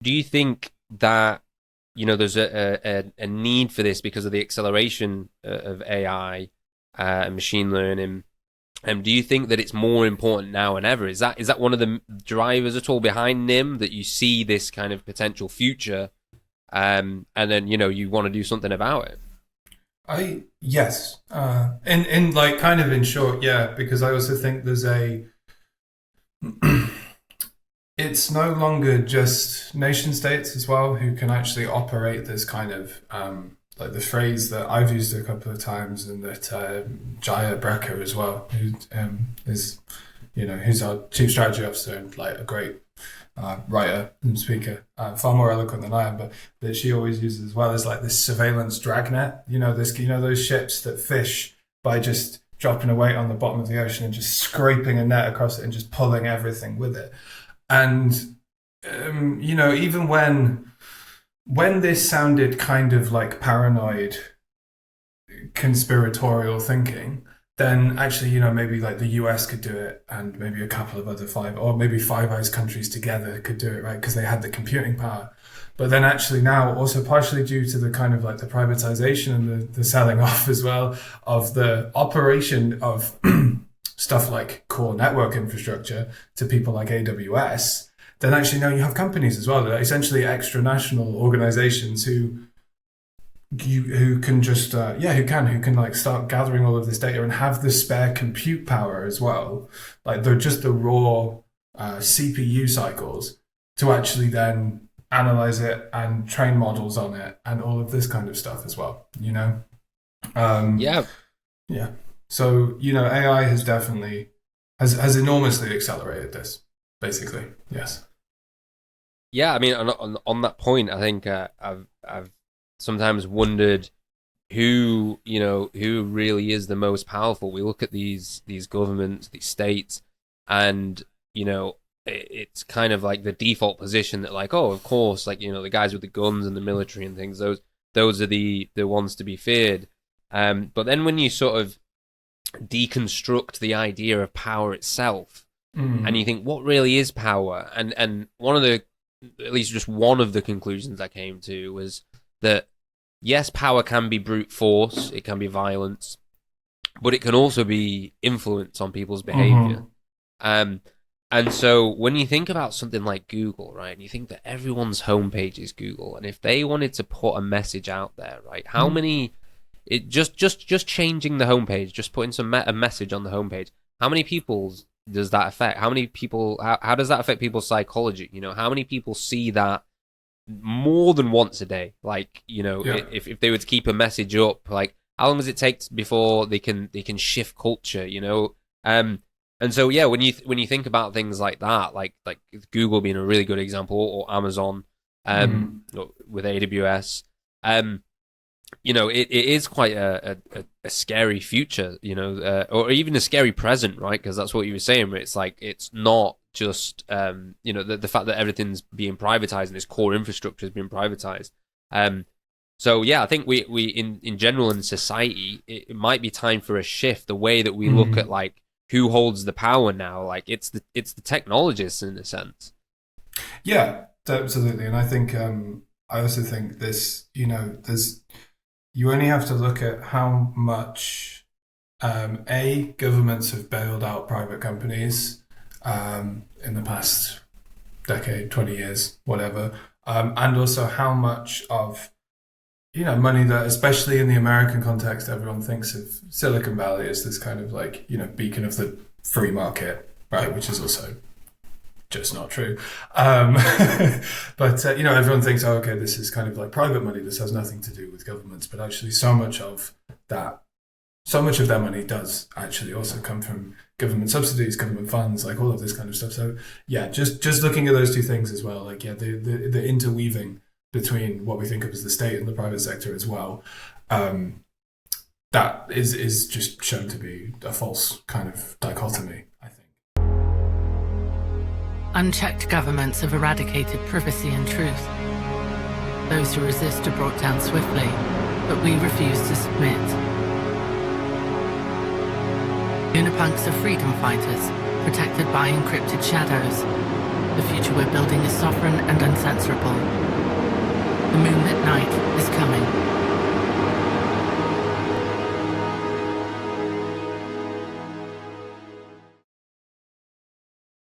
do you think that there's a need for this because of the acceleration of AI and machine learning? Do you think that it's more important now than ever? Is that one of the drivers at all behind NIM, that you see this kind of potential future, and then you want to do something about it? I Yes, in like kind of in short, yeah, because I also think there's a it's no longer just nation states as well who can actually operate this kind of like the phrase that I've used a couple of times, and that Jaya Brecker as well, who is who's our chief strategy officer and like a great writer and speaker, far more eloquent than I am, but that she always uses as well, as like this surveillance dragnet. Those ships that fish by just dropping a weight on the bottom of the ocean and just scraping a net across it and just pulling everything with it. And even when this sounded kind of like paranoid conspiratorial thinking, then actually, maybe like the US could do it, and maybe a couple of other Five Eyes countries together could do it, right? Because they had the computing power. But then actually now, also partially due to the kind of like the privatization and the selling off as well of the operation of stuff like core network infrastructure to people like AWS, then actually now you have companies as well that are essentially extra national organizations who can just who can like start gathering all of this data and have the spare compute power as well, like they're just the raw CPU cycles to actually then analyze it and train models on it and all of this kind of stuff as well. um Yeah, yeah, so AI has definitely has enormously accelerated this, basically. Yes. yeah. I mean, on that point, I think I've sometimes wondered who really is the most powerful. We look at these governments, these states, and it's kind of like the default position that, like, oh, of course, like the guys with the guns and the military and things, those are the ones to be feared. But then when you sort of deconstruct the idea of power itself, and you Mm. think, what really is power? And one of the, at least just one of the conclusions I came to was that yes, power can be brute force, it can be violence, but it can also be influence on people's behavior. Mm-hmm. Um, and so when you think about something like Google, right, and you think that everyone's homepage is Google, and if they wanted to put a message out there, right, how many, it just changing the homepage, just putting a message on the homepage, how many people does that affect? How many people? How does that affect people's psychology? How many people see that more than once a day? Like, Yeah. if they were to keep a message up, like, how long does it take before they can shift culture? And so yeah, when you think about things like that, like Google being a really good example, or Amazon, Mm. with AWS, it is quite a scary future, or even a scary present, right? Because that's what you were saying. It's like, it's not just the fact that everything's being privatized and this core infrastructure is being privatized. So yeah, I think we in general in society, it might be time for a shift. The way that we look at, Mm. like, who holds the power now, like it's the technologists in a sense. Yeah, absolutely. And I think I also think this, there's you only have to look at how much governments have bailed out private companies in the past decade, 20 years, whatever, and also how much of money that, especially in the American context, everyone thinks of Silicon Valley as this kind of like beacon of the free market, right? Which is also just not true. Um, but everyone thinks, oh, okay, this is kind of like private money. This has nothing to do with governments. But actually, that, so much of their money does actually also come from government subsidies, government funds, like all of this kind of stuff. So yeah, just looking at those two things as well, like, yeah, the interweaving between what we think of as the state and the private sector as well. That is just shown to be a false kind of dichotomy, I think. Unchecked governments have eradicated privacy and truth. Those who resist are brought down swiftly, but we refuse to submit. Unipunks are freedom fighters, protected by encrypted shadows. The future we're building is sovereign and uncensorable. The moonlit night